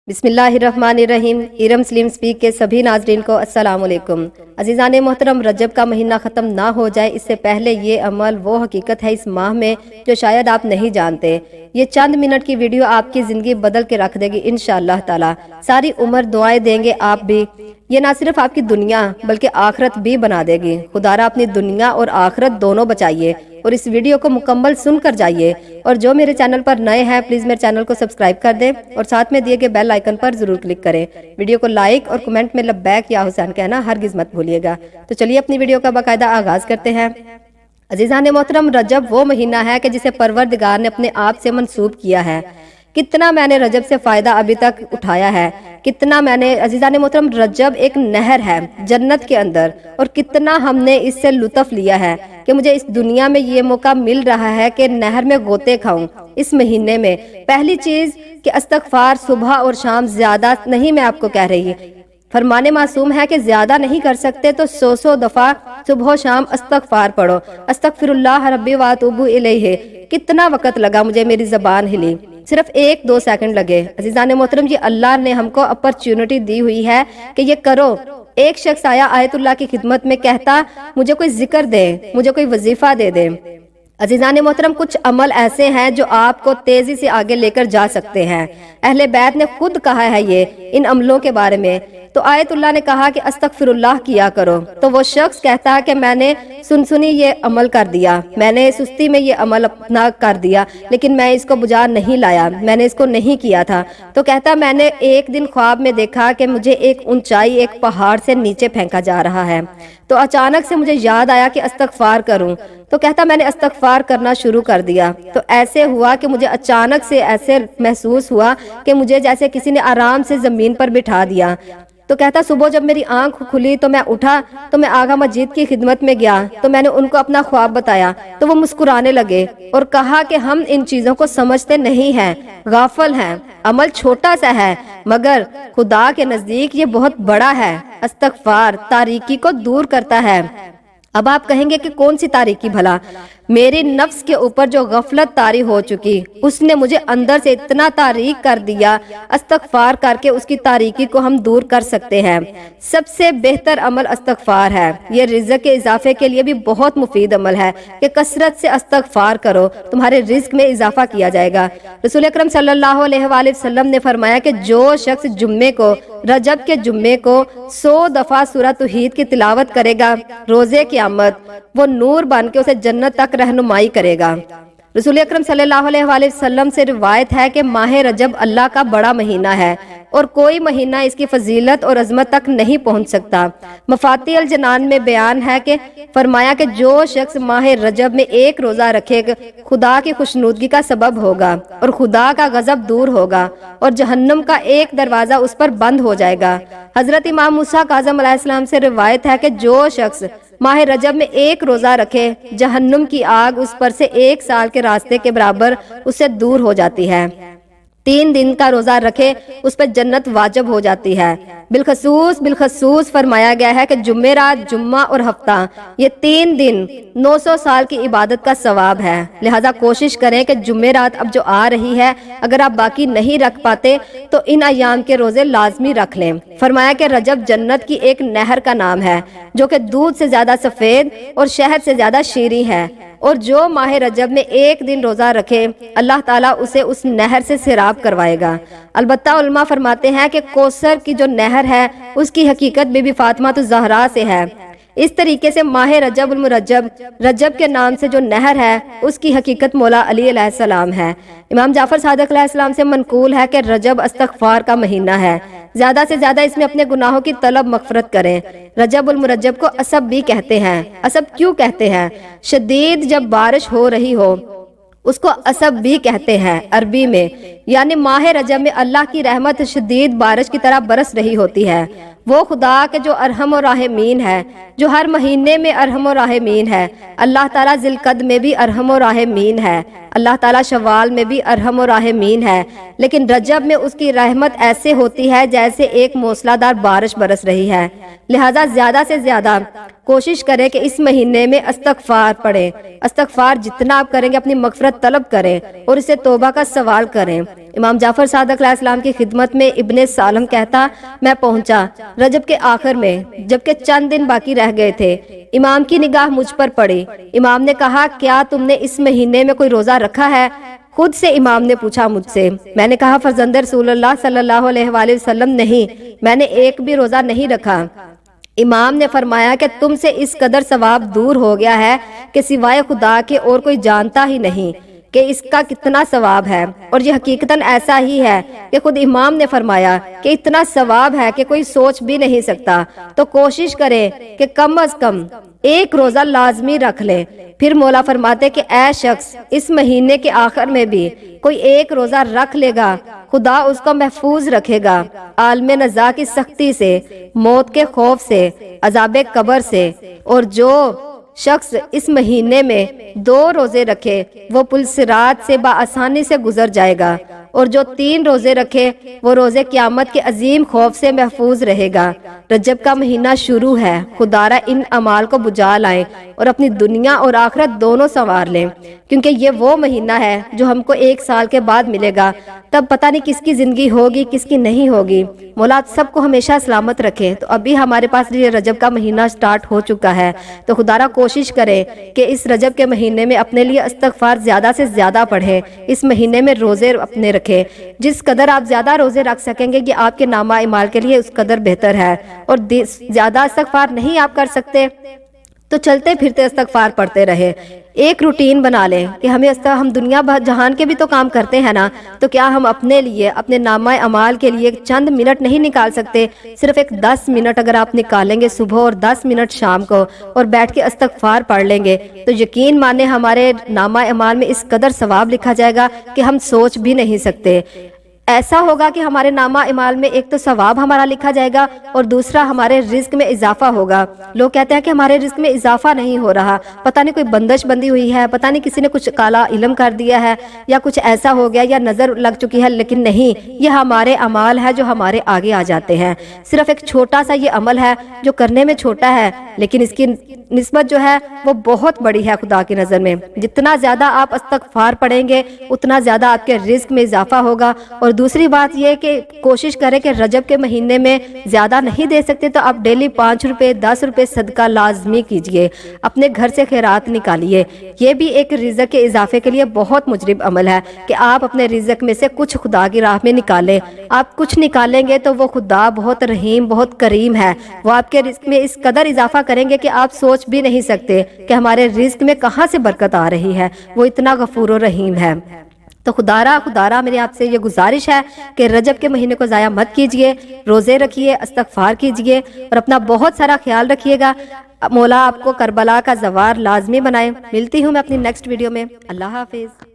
बिस्मिल्लाहिर्रहमानिर्रहीम। Iram slim speak के सभी नाजरीन को अस्सलाम वालेकुम। अजीज़ान मोहतरम, रजब का महीना ख़त्म ना हो जाए इससे पहले ये अमल वो हकीकत है इस माह में जो शायद आप नहीं जानते। ये चंद मिनट की वीडियो आपकी ज़िंदगी बदल के रख देगी इंशाअल्लाह ताला। सारी उम्र दुआएं देंगे आप भी। ये ना सिर्फ आपकी दुनिया बल्कि आखरत भी बना देगी। खुदारा अपनी दुनिया और आखरत दोनों बचाइए और इस वीडियो को मुकम्मल सुनकर जाइए। और जो मेरे चैनल पर नए हैं प्लीज़ मेरे चैनल को सब्सक्राइब कर दें और साथ में दिए गए बेल आइकन पर ज़रूर क्लिक करें। वीडियो को लाइक और कमेंट में लब्बैक या हुसैन कहना हरगिज़ मत भूलिएगा। तो चलिए अपनी वीडियो का बाकायदा आगाज़ करते हैं। अजीज़ान मोहतरम, रजब वो महीना है कि जिसे परवरदिगार ने अपने आप से मंसूब किया है। कितना मैंने रजब से फ़ायदा अभी तक उठाया है, कितना मैंने अजीज़ान मोहतरम, रजब एक नहर है जन्नत के अंदर, और कितना हमने इससे लुत्फ़ लिया है कि मुझे इस दुनिया में ये मौका मिल रहा है कि नहर में गोते खाऊं। इस महीने में पहली चीज़ कि इस्तग़फ़ार सुबह और शाम, ज़्यादा नहीं मैं आपको कह रही, फरमाने मासूम है कि ज्यादा नहीं कर सकते तो 100 दफा सुबह शाम इस्तग़फ़ार पढ़ो। अस्तग़फ़िरुल्लाह रब्बी व अतूबु इलैहि। कितना वक़्त लगा मुझे, मेरी ज़बान हिली, सिर्फ 1-2 सेकंड लगे। अजीज़ान मोहतरम, ये अल्लाह ने हमको अपॉर्चुनिटी दी हुई है कि ये करो। एक शख्स आया आयतुल्लाह की खिदमत में, कहता मुझे कोई जिक्र दे, मुझे कोई वजीफा दे दे। अजीज़ान मोहतरम, कुछ अमल ऐसे हैं जो आपको तेजी से आगे लेकर जा सकते हैं। अहले बैत ने खुद कहा है ये इन अमलों के बारे में। तो आयतुल्लाह ने कहा कि अस्तग़फ़िरुल्लाह किया करो। तो वो शख्स कहता है कि मैंने सुनी ये अमल कर दिया, मैंने सुस्ती में ये अमल अपना कर दिया, लेकिन मैं इसको बुझा नहीं लाया, मैंने इसको नहीं किया था। तो कहता मैंने एक दिन ख्वाब में देखा कि मुझे एक ऊंचाई, एक पहाड़ से नीचे फेंका जा रहा है। तो अचानक से मुझे याद आया कि इस्तग़फ़ार करूं। तो कहता मैंने इस्तग़फ़ार करना शुरू कर दिया। तो ऐसे हुआ कि मुझे अचानक से ऐसे महसूस हुआ कि मुझे जैसे किसी ने आराम से ज़मीन पर बिठा दिया। तो कहता सुबह जब मेरी आंख खुली तो मैं उठा, तो मैं आगा मस्जिद की खिदमत में गया, तो मैंने उनको अपना ख्वाब बताया। तो वो मुस्कुराने लगे और कहा कि हम इन चीज़ों को समझते नहीं हैं, गाफिल हैं। अमल छोटा सा है मगर खुदा के नज़दीक ये बहुत बड़ा है। इस्तग़फ़ार तारीकी को दूर करता है। अब आप कहेंगे कि कौन सी तारीकी भला? मेरी नफ्स के ऊपर जो गफलत तारी हो चुकी, उसने मुझे अंदर से इतना तारीक कर दिया। इस्तग़फ़ार करके उसकी तारीकी को हम दूर कर सकते हैं। सबसे बेहतर अमल इस्तग़फ़ार है। ये रिज़्क़ के इजाफे के लिए भी बहुत मुफीद अमल है कि कसरत से इस्तग़फ़ार करो, तुम्हारे रिज़्क़ में इजाफा किया जाएगा। रसूल अकरम सल्लल्लाहु अलैहि वसल्लम ने फरमाया कि जो शख्स जुम्मे को, रजब के जुम्मे को 100 दफा सूरह तौहीद की तिलावत करेगा, रोजे क़यामत वो नूर बन के उसे जन्नत तक रहनुमाई करेगा। रसूल अकरम सल्लल्लाहु अलैहि वसल्लम से रिवायत है कि माह रजब अल्लाह का बड़ा महीना है और कोई महीना इसकी फजीलत और अजमत तक नहीं पहुंच सकता। मफाती अल जनान में बयान है कि फरमाया कि जो शख्स माह रजब में एक रोजा रखेगा खुदा की खुशनुदगी का सबब होगा और खुदा का गजब दूर होगा और जहन्नम का एक दरवाजा उस पर बंद हो जाएगा। हजरत इमाम मूसा काज़िम अलैहिस्सलाम से रिवायत है कि जो शख्स माह रजब में एक रोजा रखे, जहन्नुम की आग उस पर से 1 साल के रास्ते के बराबर उससे दूर हो जाती है। 3 दिन का रोजा रखे, उस पर जन्नत वाजिब हो जाती है। बिलखसूस फरमाया गया है कि जुमेरात, जुम्मा और हफ्ता, ये 3 दिन 900 साल की इबादत का सवाब है। लिहाजा कोशिश करें कि जुमेरात अब जो आ रही है, अगर आप बाकी नहीं रख पाते तो इन अयाम के रोजे लाजमी रख लें। फरमाया कि रजब जन्नत की एक नहर का नाम है जो कि दूध से ज्यादा सफेद और शहद से ज्यादा शीरी है, और जो माह रजब में एक दिन रोजा रखे अल्लाह ताला उसे उस नहर से सिराब करवाएगा। अलबत्ता उलमा फरमाते हैं कि कौसर की जो नहर है उसकी हकीकत बीबी फातिमा तो ज़हरा से है। इस तरीके से माह रजब उल मुरज्जब, रजब के नाम से जो नहर है उसकी हकीकत मौला अली अलैहिस्सलाम है। इमाम जाफर सादिक अलैहिस्सलाम से मनकूल है कि रजब इस्तग़फ़ार का महीना है। ज्यादा से ज्यादा इसमें अपने गुनाहों की तलब मग़फ़िरत करें। रजब उल मुरज्जब को असब भी कहते हैं। असब क्यों कहते हैं? शदीद जब बारिश हो रही हो उसको असब भी कहते हैं अरबी में। यानी माह रजब में अल्लाह की रहमत शदीद बारिश की तरह बरस रही होती है। वो खुदा के जो अरहम और राहिमीन है, जो हर महीने में अरहम और राहिमीन है, अल्लाह ताला ज़िलक़द में भी अरहम और राहिमीन है। اللہ تعالیٰ شوال میں بھی ارحم و راحمین ہے، لیکن رجب میں اس کی رحمت ایسے ہوتی ہے جیسے ایک موسلا دار بارش برس رہی ہے۔ لہٰذا زیادہ سے زیادہ کوشش کریں کہ اس مہینے میں استغفار پڑھیں۔ استغفار جتنا آپ کریں گے اپنی مغفرت طلب کریں اور اسے توبہ کا سوال کریں۔ امام جعفر صادق علیہ السلام کی خدمت میں ابن سالم کہتا، میں پہنچا رجب کے آخر میں جبکہ چند دن باقی رہ گئے تھے۔ امام کی نگاہ مجھ پر پڑی۔ امام نے کہا، کیا تم نے اس مہینے میں کوئی روزہ رکھا ہے؟ خود سے امام نے پوچھا مجھ سے۔ میں نے کہا، فرزند رسول اللہ صلی اللہ علیہ وآلہ وسلم نہیں، میں نے ایک بھی روزہ نہیں رکھا۔ امام نے فرمایا کہ تم سے اس قدر ثواب دور ہو گیا ہے کہ سوائے خدا کے اور کوئی جانتا ہی نہیں کہ اس کا کتنا ثواب ہے، اور یہ حقیقتاً ایسا ہی ہے کہ خود امام نے فرمایا کہ اتنا ثواب ہے کہ کوئی سوچ بھی نہیں سکتا۔ تو کوشش کریں کہ کم از کم ایک روزہ لازمی رکھ لیں۔ پھر مولا فرماتے کہ اے شخص، اس مہینے کے آخر میں بھی کوئی ایک روزہ رکھ لے گا، خدا اس کو محفوظ رکھے گا عالم نزاع کی سختی سے، موت کے خوف سے، عذاب قبر سے۔ اور جو شخص اس مہینے میں 2 روزے رکھے وہ پل صراط سے بآسانی سے گزر جائے گا، اور جو 3 روزے رکھے وہ روزے قیامت کے عظیم خوف سے محفوظ رہے گا۔ رجب کا مہینہ شروع ہے، خدارہ ان اعمال کو بجا لائیں اور اپنی دنیا اور آخرت دونوں سنوار لیں، کیونکہ یہ وہ مہینہ ہے جو ہم کو 1 سال کے بعد ملے گا۔ تب پتہ نہیں کس کی زندگی ہوگی کس کی نہیں ہوگی۔ مولا سب کو ہمیشہ سلامت رکھے۔ تو ابھی ہمارے پاس یہ رجب کا مہینہ سٹارٹ ہو چکا ہے، تو خدارہ کوشش کریں کہ اس رجب کے مہینے میں اپنے لیے استغفار زیادہ سے زیادہ پڑھیں۔ اس مہینے میں روزے اپنے رکھیں، جس قدر آپ زیادہ روزے رکھ سکیں گے یہ آپ کے نامہ اعمال کے لیے اس قدر بہتر ہے۔ اور زیادہ استغفار نہیں آپ کر سکتے تو چلتے پھرتے استغفار پڑھتے رہے۔ ایک روٹین بنا لیں کہ ہم دنیا جہان کے بھی تو کام کرتے ہیں نا، تو کیا ہم اپنے لیے اپنے نامہ اعمال کے لیے چند منٹ نہیں نکال سکتے؟ صرف ایک 10 منٹ اگر آپ نکالیں گے صبح اور 10 منٹ شام کو، اور بیٹھ کے استغفار پڑھ لیں گے، تو یقین مانے ہمارے نامہ اعمال میں اس قدر ثواب لکھا جائے گا کہ ہم سوچ بھی نہیں سکتے۔ ایسا ہوگا کہ ہمارے نامہ اعمال میں ایک تو ثواب ہمارا لکھا جائے گا، اور دوسرا ہمارے رزق میں اضافہ ہوگا۔ لوگ کہتے ہیں کہ ہمارے رزق میں اضافہ نہیں ہو رہا، پتہ نہیں کوئی بندش بندی ہوئی ہے، پتہ نہیں کسی نے کچھ کالا علم کر دیا ہے، یا کچھ ایسا ہو گیا، یا نظر لگ چکی ہے۔ لیکن نہیں، یہ ہمارے اعمال ہے جو ہمارے آگے آ جاتے ہیں۔ صرف ایک چھوٹا سا یہ عمل ہے جو کرنے میں چھوٹا ہے، لیکن اس کی نسبت جو ہے وہ بہت بڑی ہے خدا کی نظر میں۔ جتنا زیادہ آپ استغفار پڑھیں گے اتنا زیادہ آپ کے رزق میں اضافہ ہوگا۔ اور دوسری بات یہ کہ کوشش کریں کہ رجب کے مہینے میں زیادہ نہیں دے سکتے تو آپ ڈیلی 5 روپے 10 روپے صدقہ لازمی کیجئے، اپنے گھر سے خیرات نکالیے۔ یہ بھی ایک رزق کے اضافے کے لیے بہت مجرب عمل ہے کہ آپ اپنے رزق میں سے کچھ خدا کی راہ میں نکالیں۔ آپ کچھ نکالیں گے تو وہ خدا بہت رحیم بہت کریم ہے، وہ آپ کے رزق میں اس قدر اضافہ کریں گے کہ آپ سوچ بھی نہیں سکتے کہ ہمارے رزق میں کہاں سے برکت آ رہی ہے۔ وہ اتنا غفور و رحیم ہے۔ تو خدارہ میری آپ سے یہ گزارش ہے کہ رجب کے مہینے کو ضائع مت کیجئے، روزے رکھیے، استغفار کیجئے، اور اپنا بہت سارا خیال رکھیے گا۔ مولا آپ کو کربلا کا زوار لازمی بنائے۔ ملتی ہوں میں اپنی نیکسٹ ویڈیو میں۔ اللہ حافظ۔